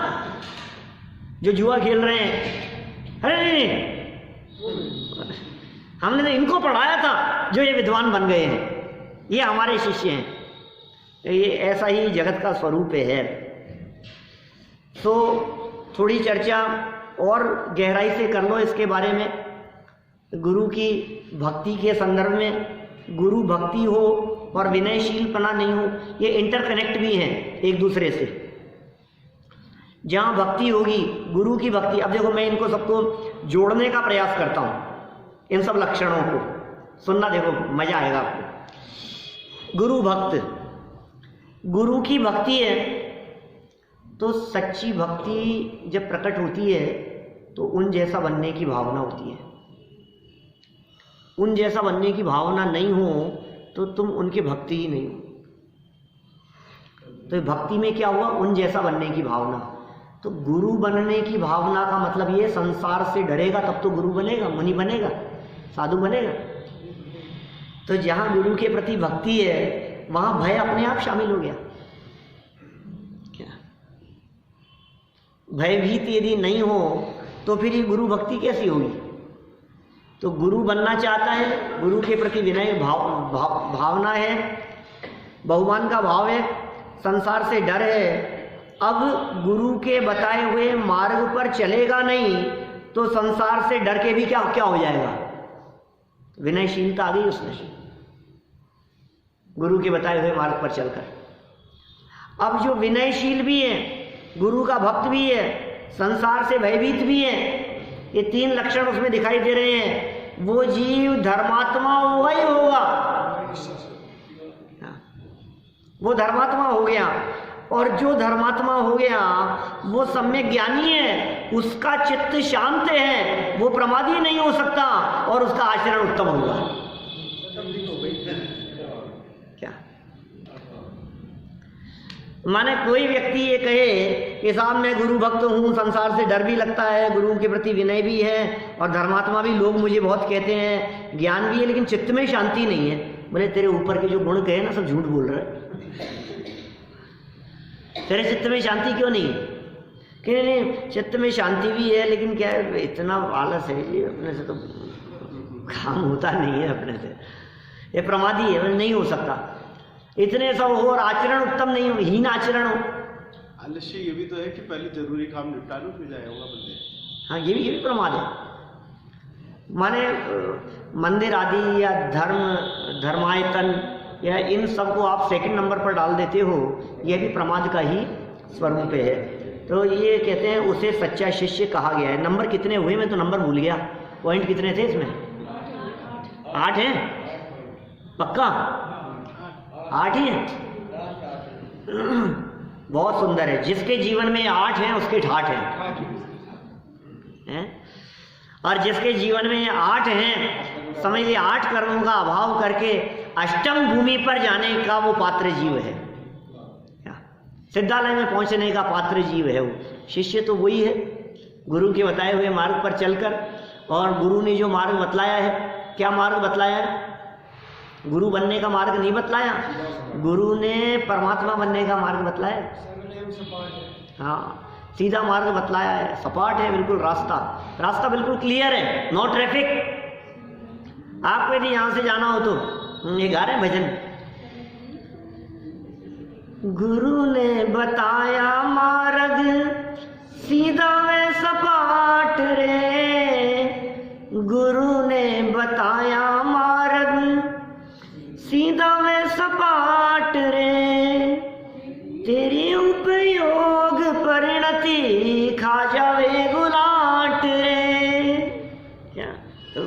जो जुआ खेल रहे हैं। अरे हमने तो इनको पढ़ाया था जो ये विद्वान बन गए हैं, ये हमारे शिष्य हैं। ये ऐसा ही जगत का स्वरूप है। तो थोड़ी चर्चा और गहराई से कर लो इसके बारे में। गुरु की भक्ति के संदर्भ में, गुरु भक्ति हो और विनयशीलपना नहीं हो, ये इंटरकनेक्ट भी हैं एक दूसरे से। जहाँ भक्ति होगी, गुरु की भक्ति, अब देखो मैं इनको सबको जोड़ने का प्रयास करता हूँ, इन सब लक्षणों को सुनना, देखो मजा आएगा आपको। गुरु भक्त, गुरु की भक्ति है तो सच्ची भक्ति जब प्रकट होती है तो उन जैसा बनने की भावना होती है। उन जैसा बनने की भावना नहीं हो तो तुम उनके भक्ति ही नहीं हो। तो भक्ति में क्या हुआ? उन जैसा बनने की भावना। तो गुरु बनने की भावना का मतलब ये, संसार से डरेगा तब तो गुरु बनेगा, मुनि बनेगा, साधु बनेगा। तो जहां गुरु के प्रति भक्ति है वहां भय अपने आप शामिल हो गया। क्या भयभीत यदि नहीं हो तो फिर ये गुरु भक्ति कैसी होगी? तो गुरु बनना चाहता है, गुरु के प्रति विनय भावना है, बहुमान का भाव है, संसार से डर है। अब गुरु के बताए हुए मार्ग पर चलेगा नहीं तो संसार से डर के भी क्या हो जाएगा? विनयशीलता आ गई उसमें, गुरु के बताए हुए मार्ग पर चलकर। अब जो विनयशील भी है, गुरु का भक्त भी है, संसार से भयभीत भी है, ये तीन लक्षण उसमें दिखाई दे रहे हैं। वो जीव धर्मात्मा होगा ही होगा, वो धर्मात्मा हो गया। और जो धर्मात्मा हो गया वो सम्यक ज्ञानी है, उसका चित्त शांत है, वो प्रमादी नहीं हो सकता और उसका आचरण उत्तम होगा। क्या माने कोई व्यक्ति ये कहे कि साहब मैं गुरु भक्त हूँ, संसार से डर भी लगता है, गुरु के प्रति विनय भी है और धर्मात्मा भी लोग मुझे बहुत कहते हैं, ज्ञान भी है, लेकिन चित्त में शांति नहीं है। बोले तेरे ऊपर के जो गुण कहे ना सब झूठ बोल रहे हैं, तेरे चित्त में शांति क्यों नहीं है? कि नहीं, चित्त में शांति भी है लेकिन क्या है, इतना आलस है ये, अपने से तो काम होता नहीं है, अपने से ये प्रमादी है, नहीं हो सकता। इतने सब हो और आचरण उत्तम नहीं हो, हीन आचरण हो। आलस्य ये भी तो है कि पहले जरूरी काम निपटा लो फिर जाएगा बंदे। हाँ, ये भी प्रमाद है। माने मंदिर आदि या धर्मायतन या इन सब को आप सेकंड नंबर पर डाल देते हो, यह भी प्रमाद का ही स्वरूप है। तो ये कहते हैं उसे सच्चा शिष्य कहा गया है। नंबर कितने हुए? मैं तो नंबर भूल गया, पॉइंट कितने थे इसमें? 8 हैं पक्का? 8 ही है। बहुत सुंदर है। जिसके जीवन में 8 हैं उसके ठाठ हैं, और जिसके जीवन में 8 हैं, समझिए 8 कर्मों का अभाव करके अष्टम भूमि पर जाने का वो पात्र जीव है, सिद्धालय में पहुंचने का पात्र जीव है वो। शिष्य तो वही है, गुरु के बताए हुए मार्ग पर चलकर। और गुरु ने जो मार्ग बतलाया है, क्या मार्ग बतलाया है? गुरु बनने का मार्ग नहीं बतलाया, गुरु ने परमात्मा बनने का मार्ग बतलाया। हाँ, सीधा मार्ग बतलाया है, सपाट है बिल्कुल रास्ता बिल्कुल क्लियर है, नो ट्रैफिक। आपको यदि यहाँ से जाना हो तो ये गा रहे हैं भजन, गुरु ने बताया मार्ग सीधा वे सपाट रे, गुरु ने बताया मार्ग सीधा वे सपाट रे, तेरी उपयोग परिणति खा जावे गुलाट रे। क्या तो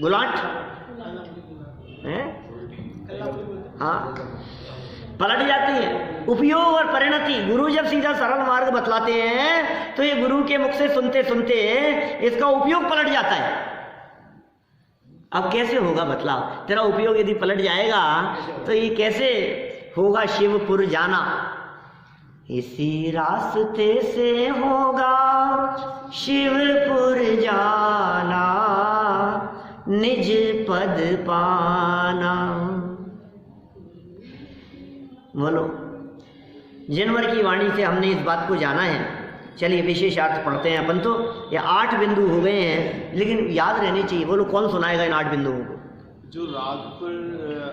गुलाट है? हाँ, पलट जाती है। उपयोग और परिणति, गुरु जब सीधा सरल मार्ग बतलाते हैं तो ये गुरु के मुख से सुनते सुनते इसका उपयोग पलट जाता है। अब कैसे होगा बतलाओ? तेरा उपयोग यदि पलट जाएगा तो ये कैसे होगा शिवपुर जाना? इसी रास्ते से होगा शिवपुर जाना, निज पद पाना। बोलो, जनवर की वाणी से हमने इस बात को जाना है। चलिए विशेषार्थ पढ़ते हैं अपन। तो ये 8 बिंदु हो गए हैं, लेकिन याद रहने चाहिए। बोलो, कौन सुनाएगा इन 8 बिंदुओं को? जो राग पर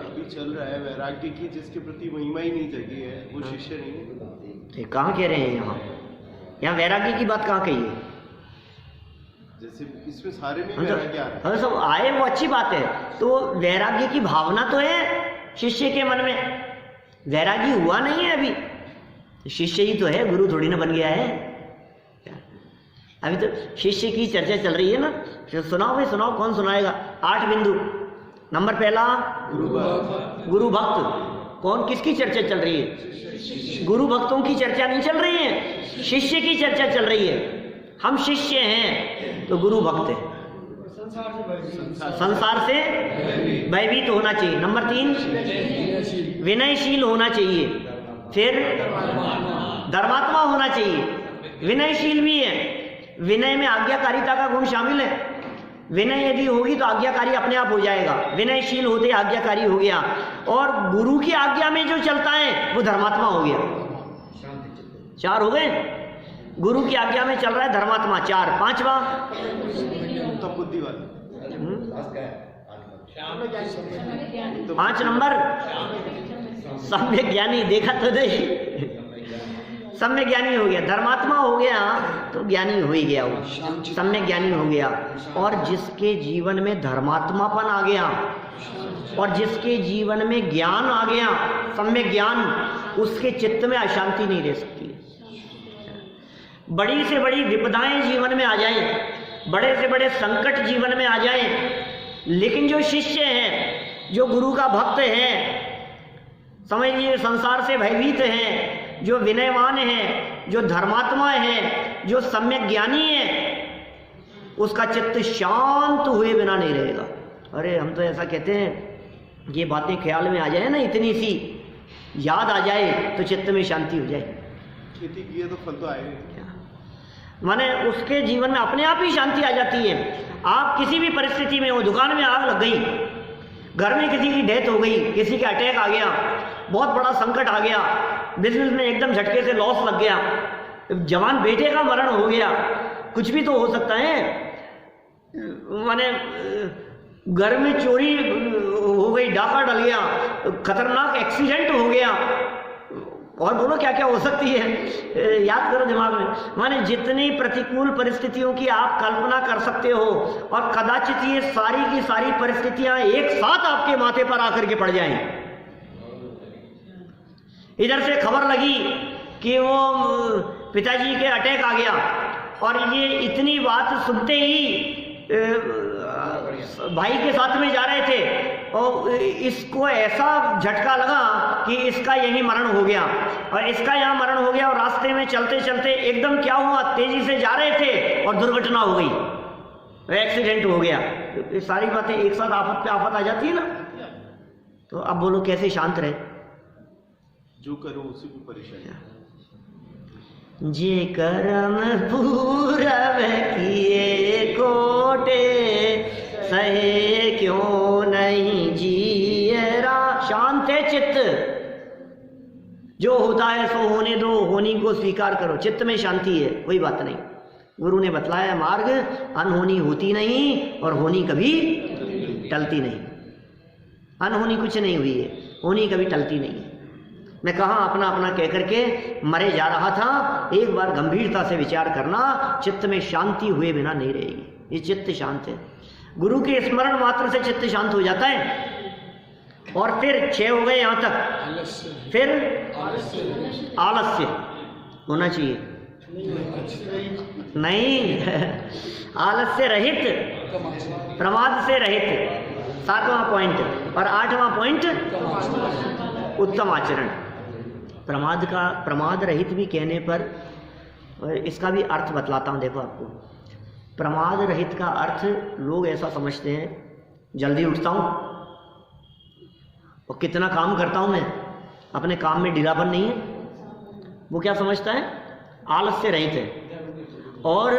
अभी चल रहा है, वैराग्य की जिसके प्रति महिमा ही नहीं जगी है, वो शिष्य नहीं है। कहाँ कह रहे हैं? यहाँ वैराग्य की बात कहाँ कही है? जैसे इसमें सारे में वैराग्य आ रहा है। सब आए वो अच्छी बात है। तो वैराग्य की भावना तो है शिष्य के मन में, वैरागी हुआ नहीं है अभी, शिष्य ही तो है, गुरु थोड़ी ना बन गया है। अभी तो शिष्य की चर्चा चल रही है ना। सुनाओ भाई, सुनाओ, कौन सुनाएगा? 8 बिंदु। नंबर पहला, गुरु भक्त। कौन, किसकी चर्चा चल रही है? गुरु भक्तों की चर्चा नहीं चल रही है, शिष्य की चर्चा चल रही है। हम शिष्य हैं तो गुरु भक्त है। संसार से भयभीत होना चाहिए। नंबर 3, विनयशील होना चाहिए। फिर धर्मात्मा होना चाहिए, विनयशील भी है। विनय में आज्ञाकारिता का गुण शामिल है। विनय यदि होगी तो आज्ञाकारी अपने आप हो जाएगा। विनयशील होते आज्ञाकारी हो गया, और गुरु की आज्ञा में जो चलता है वो धर्मात्मा हो गया। 4 हो गए। गुरु की आज्ञा में चल रहा है धर्मात्मा 4। 5वां बुद्धि वाला 5 नंबर सम्यक ज्ञानी। देखा तो नहीं, सम्यक ज्ञानी हो गया, धर्मात्मा हो गया तो ज्ञानी हो ही गया, वो सम्यक ज्ञानी हो गया। और जिसके जीवन में धर्मात्मापन आ गया और जिसके जीवन में ज्ञान आ गया, सम्यक ज्ञान, उसके चित्त में अशांति नहीं रह सकती। बड़ी से बड़ी विपदाएं जीवन में आ जाएं, बड़े से बड़े संकट जीवन में आ जाएं, लेकिन जो शिष्य हैं, जो गुरु का भक्त है, समझ लीजिए संसार से भयभीत है, जो विनयवान है, जो धर्मात्मा है, जो सम्यक ज्ञानी है, उसका चित्त शांत हुए बिना नहीं रहेगा। अरे हम तो ऐसा कहते हैं, ये बातें ख्याल में आ जाए ना, इतनी सी याद आ जाए तो चित्त में शांति हो जाए। खेती की है तो फल तो आएगा, माने उसके जीवन में अपने आप ही शांति आ जाती है। आप किसी भी परिस्थिति में हो, दुकान में आग लग गई, घर में किसी की डेथ हो गई, किसी का अटैक आ गया, बहुत बड़ा संकट आ गया, बिजनेस में एकदम झटके से लॉस लग गया, जवान बेटे का मरण हो गया, कुछ भी तो हो सकता है। माने घर में चोरी हो गई, डाका डल गया, खतरनाक एक्सीडेंट हो गया, और बोलो क्या क्या हो सकती है, याद करो दिमाग में। माने जितनी प्रतिकूल परिस्थितियों की आप कल्पना कर सकते हो, और कदाचित ये सारी की सारी परिस्थितियां एक साथ आपके माथे पर आकर के पड़ जाएं। इधर से खबर लगी कि वो पिताजी के अटैक आ गया, और ये इतनी बात सुनते ही भाई के साथ में जा रहे थे, और इसको ऐसा झटका लगा कि इसका यही मरण हो गया, और इसका यहाँ मरण हो गया, और रास्ते में चलते चलते एकदम क्या हुआ, तेजी से जा रहे थे और दुर्घटना हो गई, एक्सीडेंट हो गया। ये सारी बातें एक साथ आफत पे आफत आ जाती है ना, तो अब बोलो कैसे शांत रहे। जो करो उसी को परेशानी। जे कर्म पूरब किए कोटे, सहे क्यों नहीं जियरा। शांत है चित्त, जो होता है सो होने दो, होनी को स्वीकार करो, चित्त में शांति है, कोई बात नहीं। गुरु ने बतलाया मार्ग, अनहोनी होती नहीं और होनी कभी टलती नहीं। अनहोनी कुछ नहीं हुई है, होनी कभी टलती नहीं है। मैं कहाँ अपना अपना कह करके मरे जा रहा था, एक बार गंभीरता से विचार करना, चित्त में शांति हुए बिना नहीं रहेगी। ये चित्त शांत है, गुरु के स्मरण मात्र से चित्त शांत हो जाता है। और फिर 6 हो गए यहाँ तक। फिर आलस्य होना चाहिए, नहीं आलस्य रहित, प्रमाद से रहित, 7वां पॉइंट। और 8वां पॉइंट उत्तम आचरण। प्रमाद रहित भी कहने पर इसका भी अर्थ बतलाता हूँ। देखो आपको, प्रमाद रहित का अर्थ लोग ऐसा समझते हैं, जल्दी उठता हूँ और कितना काम करता हूँ मैं, अपने काम में ढीलापन नहीं है। वो क्या समझता है, आलस्य रहित है, और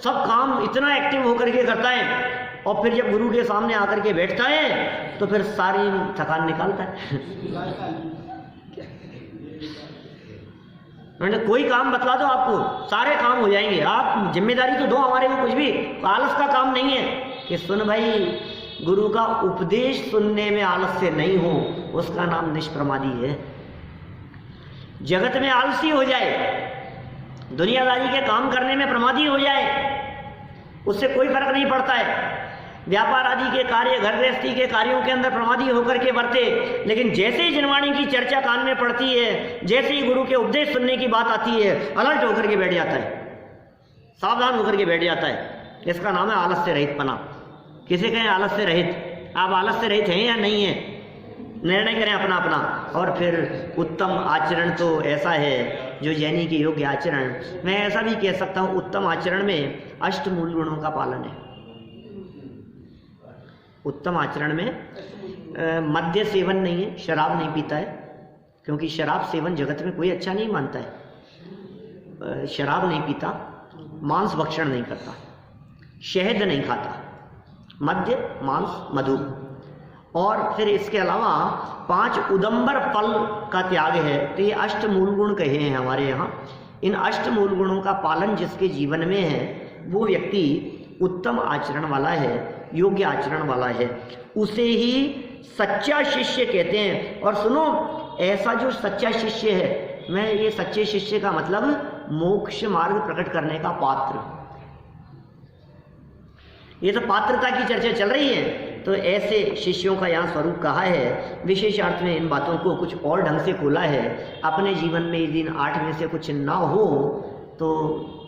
सब काम इतना एक्टिव होकर के करता है, और फिर जब गुरु के सामने आकर के बैठता है तो फिर सारी थकान निकालता है। मैंने कोई काम बतला दो आपको, सारे काम हो जाएंगे, आप जिम्मेदारी तो दो हमारे को, कुछ भी आलस का काम नहीं है कि सुन भाई, गुरु का उपदेश सुनने में आलस्य नहीं हो, उसका नाम निष्प्रमादी है। जगत में आलसी हो जाए, दुनियादारी के काम करने में प्रमादी हो जाए, उससे कोई फर्क नहीं पड़ता है। व्यापार आदि के कार्य, घर गृहस्थी के कार्यों के अंदर प्रमादी होकर के बरते, लेकिन जैसे ही जिनवाणी की चर्चा कान में पड़ती है, जैसे ही गुरु के उपदेश सुनने की बात आती है, अलर्ट होकर के बैठ जाता है, सावधान होकर के बैठ जाता है। इसका नाम है आलस्य रहित पना। किसे कहें आलस्य रहित? आप आलस्य रहित हैं या नहीं है, निर्णय करें अपना अपना। और फिर उत्तम आचरण तो ऐसा है जो जैनी के योग्य आचरण। मैं ऐसा भी कह सकता हूँ, उत्तम आचरण में 8 मूल गुणों का पालन है। उत्तम आचरण में मद्य सेवन नहीं है, शराब नहीं पीता है, क्योंकि शराब सेवन जगत में कोई अच्छा नहीं मानता है। शराब नहीं पीता, मांस भक्षण नहीं करता, शहद नहीं खाता, मद्य, मांस, मधु, और फिर इसके अलावा 5 उदंबर फल का त्याग है। तो ये 8 मूल गुण कहे हैं हमारे यहाँ। इन 8 मूल गुणों का पालन जिसके जीवन में है वो व्यक्ति उत्तम आचरण वाला है, योग्य आचरण वाला है, उसे ही सच्चा शिष्य कहते हैं। और सुनो, ऐसा जो सच्चा शिष्य है, मैं ये सच्चे शिष्य का मतलब मोक्ष मार्ग प्रकट करने का पात्र, ये तो पात्रता की चर्चा चल रही है। तो ऐसे शिष्यों का यहाँ स्वरूप कहा है। विशेषार्थ में इन बातों को कुछ और ढंग से खोला है। अपने जीवन में इस दिन 8 में से कुछ ना हो तो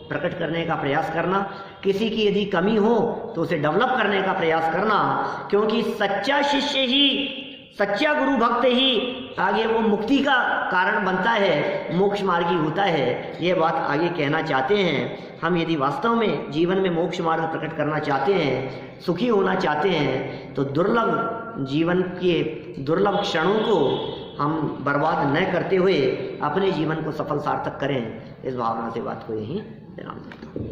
प्रकट करने का प्रयास करना, किसी की यदि कमी हो तो उसे डेवलप करने का प्रयास करना, क्योंकि सच्चा शिष्य ही, सच्चा गुरु भक्त ही आगे वो मुक्ति का कारण बनता है, मोक्ष मार्गी होता है। ये बात आगे कहना चाहते हैं। हम यदि वास्तव में जीवन में मोक्ष मार्ग प्रकट करना चाहते हैं, सुखी होना चाहते हैं, तो दुर्लभ जीवन के दुर्लभ क्षणों को हम बर्बाद न करते हुए अपने जीवन को सफल सार्थक करें। इस भावना से बात को यहीं विराम देता हूँ।